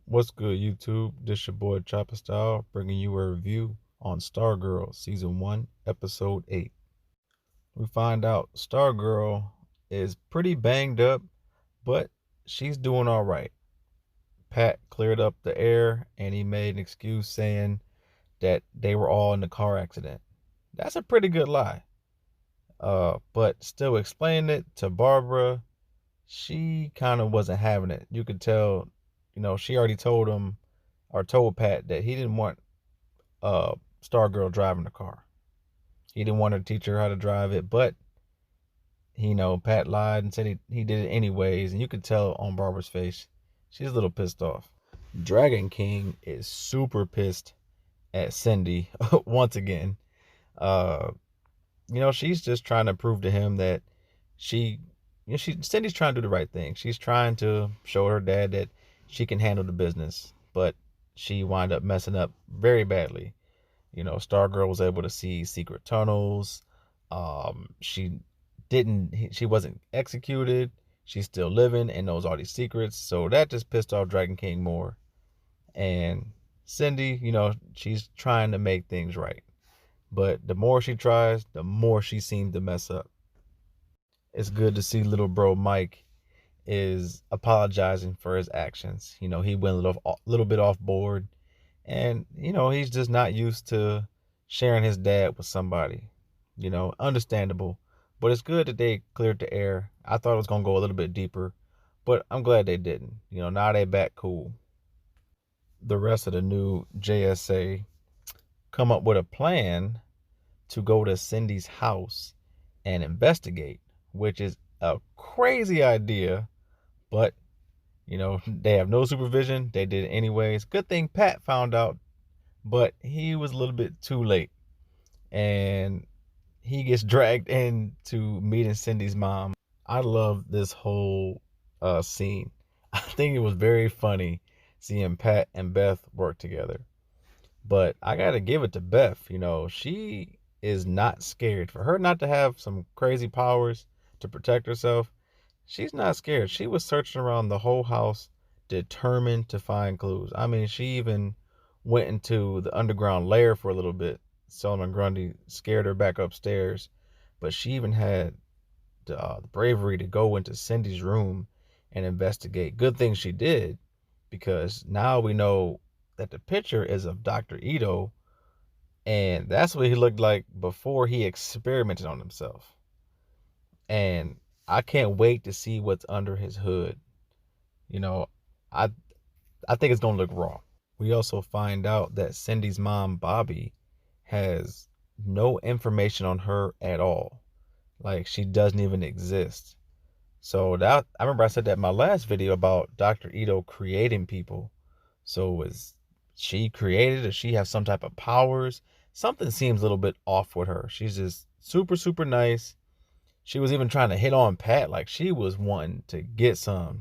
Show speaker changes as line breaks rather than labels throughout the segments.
What's good, YouTube? This your boy Chopper Style, bringing you a review on Stargirl Season 1, Episode 8. We find out Stargirl is pretty banged up, but she's doing all right. Pat cleared up the air and he made an excuse saying that they were all in the car accident. That's a pretty good lie. But still explaining it to Barbara, she kind of wasn't having it. You could tell, she already told him or told Pat that he didn't want uh Stargirl driving the car. He didn't want to teach her how to drive it, but Pat lied and said he did it anyways, and you could tell on Barbara's face she's a little pissed off. Dragon King is super pissed at Cindy once again. Uh, she's just trying to prove to him that she, Cindy's trying to do the right thing. She's trying to show her dad that she can handle the business, but she wound up messing up very badly. Stargirl was able to see secret tunnels. She wasn't executed. She's still living and knows all these secrets. So that just pissed off Dragon King more. And Cindy, she's trying to make things right. But the more she tries, the more she seems to mess up. It's good to see little bro Mike is apologizing for his actions. He went a little bit off board, and he's just not used to sharing his dad with somebody. Understandable, but it's good that they cleared the air. I thought it was gonna go a little bit deeper, but I'm glad they didn't. Now they back cool. The rest of the new JSA come up with a plan to go to Cindy's house and investigate, which is a crazy idea, but they have no supervision. They did it anyways. Good thing Pat found out, but he was a little bit too late. And he gets dragged into meeting Cindy's mom. I love this whole scene. I think it was very funny seeing Pat and Beth work together. But I gotta give it to Beth. She is not scared. For her not to have some crazy powers to protect herself, she's not scared. She was searching around the whole house, determined to find clues. I mean, she even went into the underground lair for a little bit. Solomon Grundy scared her back upstairs, but she even had the bravery to go into Cindy's room and investigate. Good thing she did, because now we know that the picture is of Dr. Ito, and that's what he looked like before he experimented on himself. And I can't wait to see what's under his hood. You know, I I think it's gonna look raw. We also find out that Cindy's mom, Bobby, has no information on her at all. Like, she doesn't even exist. So that, I remember I said that in my last video about Dr. Ito creating people. So was she created, or she have some type of powers? Something seems a little bit off with her. She's just super, super nice. She was even trying to hit on Pat, like she was wanting to get some.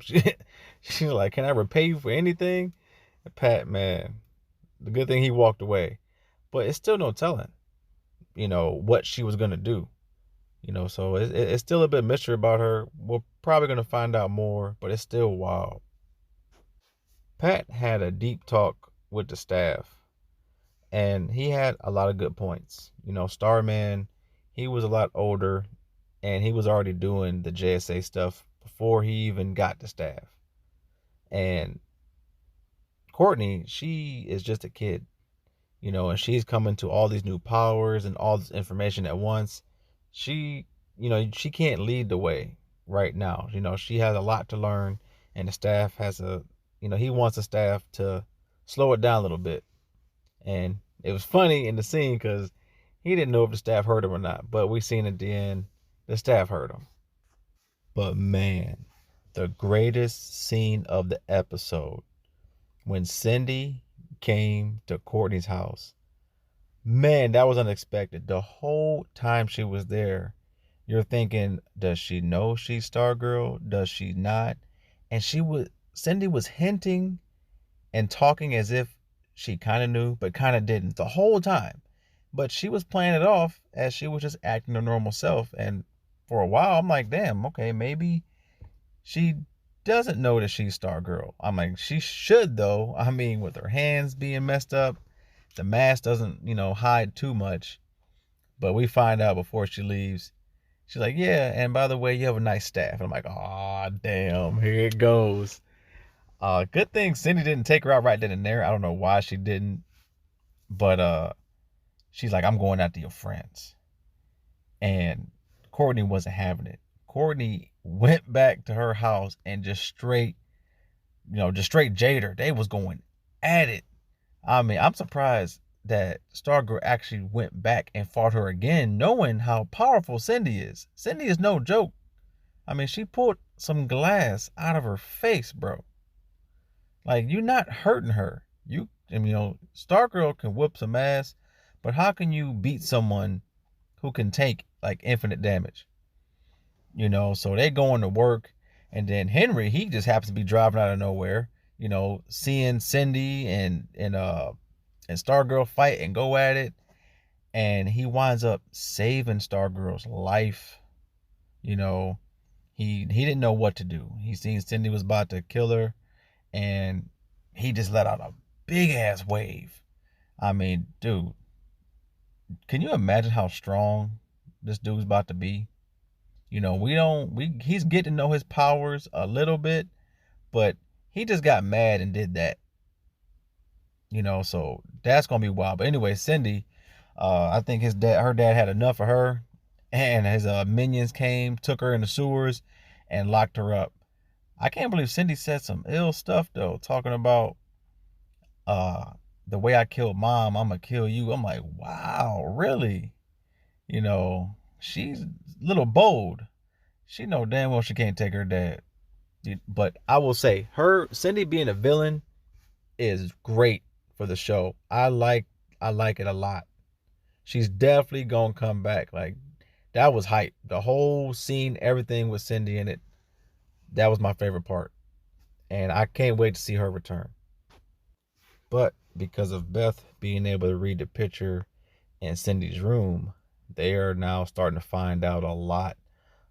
She was like, "Can I repay you for anything?" And Pat, man, the good thing he walked away. But it's still no telling, what she was gonna do. So it's still a bit mystery about her. We're probably gonna find out more, but it's still wild. Pat had a deep talk with the staff, and he had a lot of good points. Starman, he was a lot older, and he was already doing the JSA stuff before he even got the staff. And Courtney, she is just a kid, and she's coming to all these new powers and all this information at once. She, she can't lead the way right now. She has a lot to learn, and the staff has he wants the staff to slow it down a little bit. And it was funny in the scene because he didn't know if the staff heard him or not, but we seen at the end the staff heard him. But man, the greatest scene of the episode, when Cindy came to Courtney's house. Man, that was unexpected. The whole time she was there, you're thinking, does she know she's Stargirl? Does she not? And Cindy was hinting and talking as if she kind of knew, but kind of didn't the whole time. But she was playing it off as she was just acting her normal self. And for a while, I'm like, damn, okay, maybe she doesn't know that she's Stargirl. I'm like, she should though. I mean, with her hands being messed up, the mask doesn't, hide too much. But we find out before she leaves. She's like, yeah, and by the way, you have a nice staff. And I'm like, oh, damn, here it goes. Good thing Cindy didn't take her out right then and there. I don't know why she didn't. But she's like, I'm going after your friends. And Courtney wasn't having it. Courtney went back to her house and just straight, just straight jade her. They was going at it. I mean, I'm surprised that Stargirl actually went back and fought her again, knowing how powerful Cindy is. Cindy is no joke. I mean, she pulled some glass out of her face, bro. Like, you're not hurting her. Stargirl can whoop some ass, but how can you beat someone who can take like infinite damage? So they going to work, and then Henry, he just happens to be driving out of nowhere, seeing Cindy and Stargirl fight and go at it, and he winds up saving Stargirl's life. He didn't know what to do. He seen Cindy was about to kill her, and he just let out a big ass wave. I mean, dude, can you imagine how strong this dude's about to be? He's getting to know his powers a little bit, but he just got mad and did that. So that's gonna be wild. But anyway, Cindy, I think her dad had enough of her, and his minions came, took her in the sewers, and locked her up. I can't believe Cindy said some ill stuff though, talking about the way I killed mom, I'm gonna kill you. I'm like, wow, really? She's a little bold. She know damn well she can't take her dad. But I will say, Cindy being a villain is great for the show. I like it a lot. She's definitely gonna come back. Like, that was hype. The whole scene, everything with Cindy in it, that was my favorite part. And I can't wait to see her return. But because of Beth being able to read the picture in Cindy's room, they are now starting to find out a lot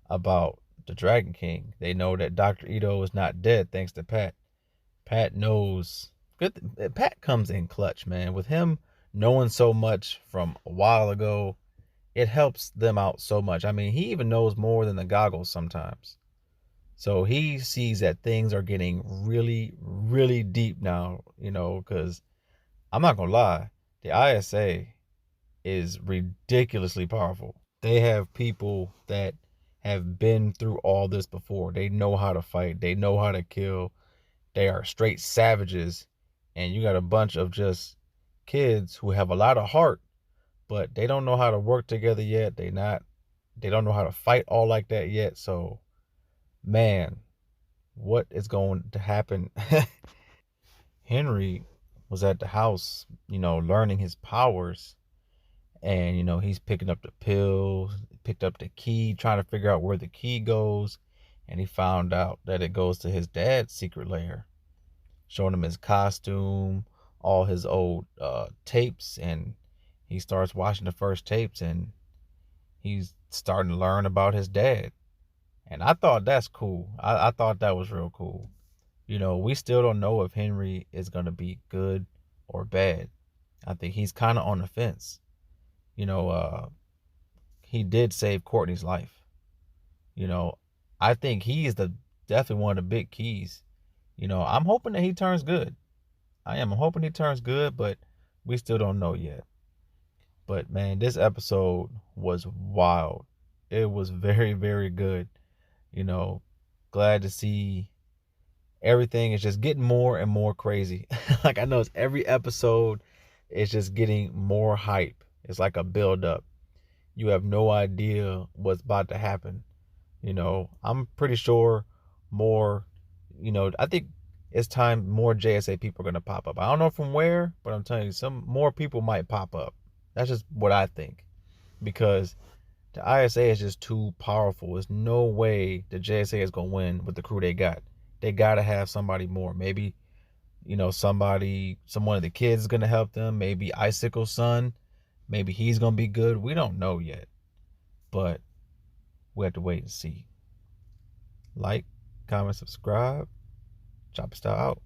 about the Dragon King. They know that Dr. Ito is not dead thanks to Pat. Pat knows. Pat comes in clutch, man. With him knowing so much from a while ago, it helps them out so much. I mean, he even knows more than the goggles sometimes. So he sees that things are getting really, really deep now, because I'm not going to lie, the ISA is ridiculously powerful. They have people that have been through all this before. They know how to fight, they know how to kill. They are straight savages. And you got a bunch of just kids who have a lot of heart, but they don't know how to work together yet. They don't know how to fight all like that yet. So, man, what is going to happen? Henry was at the house, learning his powers. And, he's picking up the pills, picked up the key, trying to figure out where the key goes. And he found out that it goes to his dad's secret lair, showing him his costume, all his old tapes. And he starts watching the first tapes, and he's starting to learn about his dad. And I thought that's cool. I thought that was real cool. We still don't know if Henry is going to be good or bad. I think he's kind of on the fence. He did save Courtney's life. I think he is definitely one of the big keys. I'm hoping that he turns good. I'm hoping he turns good, but we still don't know yet. But man, this episode was wild. It was very, very good. Glad to see everything is just getting more and more crazy. Like, I know it's every episode, it's just getting more hype. It's like a build up. You have no idea what's about to happen. I'm pretty sure more, I think it's time more JSA people are going to pop up. I don't know from where, but I'm telling you, some more people might pop up. That's just what I think. Because the ISA is just too powerful. There's no way the JSA is going to win with the crew they got. They got to have somebody more. Maybe, someone of the kids is going to help them. Maybe Icicle's son. Maybe he's going to be good. We don't know yet. But we have to wait and see. Like, comment, subscribe. Chopper Style out.